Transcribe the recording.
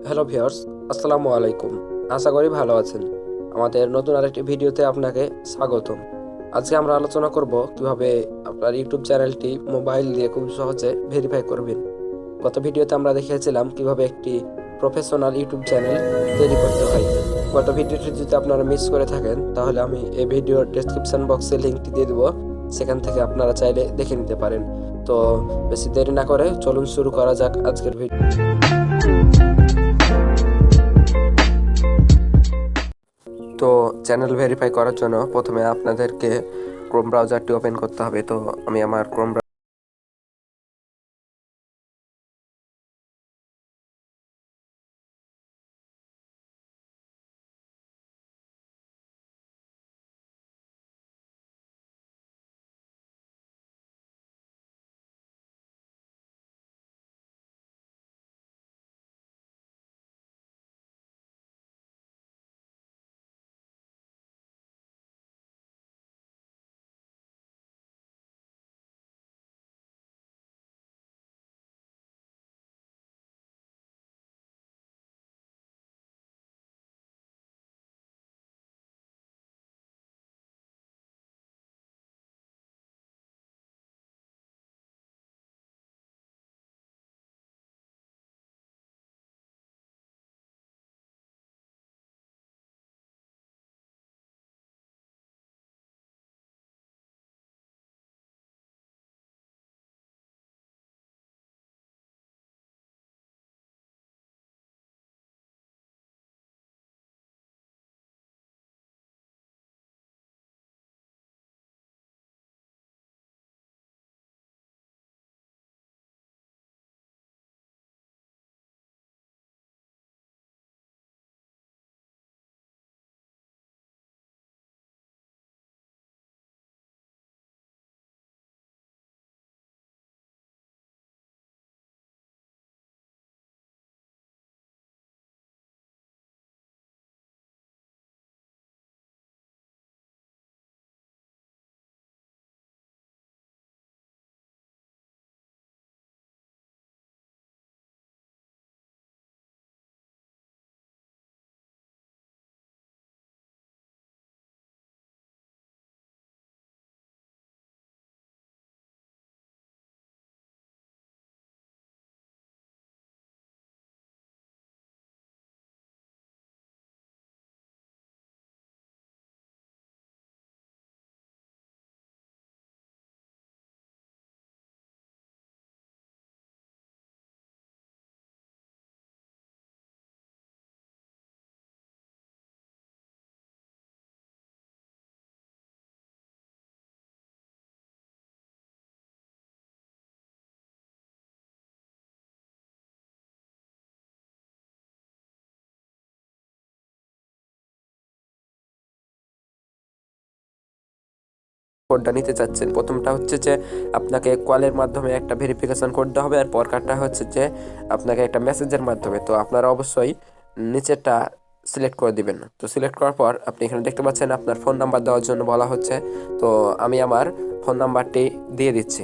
Hello viewers, আসসালামু আলাইকুম। আশা করি ভালো আছেন। আমাদের নতুন আরেকটি ভিডিওতে আপনাকে স্বাগতম। আজকে আমরা আলোচনা করব কিভাবে আপনার ইউটিউব চ্যানেলটি মোবাইল দিয়ে খুব সহজে ভেরিফাই করবেন। গত ভিডিওতে আমরা দেখিয়েছিলাম কিভাবে একটি প্রফেশনাল ইউটিউব চ্যানেল তৈরি করতে হয়। গত ভিডিওটি যদি আপনারা মিস করে থাকেন তাহলে আমি এই ভিডিওর ডেসক্রিপশন বক্সে লিঙ্কটি দিয়ে দেবো, সেখান থেকে আপনারা চাইলে দেখে নিতে পারেন। তো বেশি দেরি না করে চলুন শুরু করা যাক আজকের ভিডিও। তো চ্যানেল ভেরিফাই করার জন্য প্রথমে আপনাদেরকে ক্রোম ব্রাউজারটি ওপেন করতে হবে। তো আমি আমার ক্রোম কোডটা নিতে চাচ্ছেন। প্রথমটা হচ্ছে যে আপনাকে কলের মাধ্যমে একটা ভেরিফিকেশন কোড দেওয়া হবে, আর পরকারটা হচ্ছে যে আপনাকে একটা মেসেজের মাধ্যমে। তো আপনারা অবশ্যই নিচেরটা সিলেক্ট করে দিবেন। তো সিলেক্ট করার পর আপনি এখানে দেখতে পাচ্ছেন আপনার ফোন নাম্বার দেওয়ার জন্য বলা হচ্ছে। তো আমি আমার ফোন নাম্বারটি দিয়ে দিচ্ছি।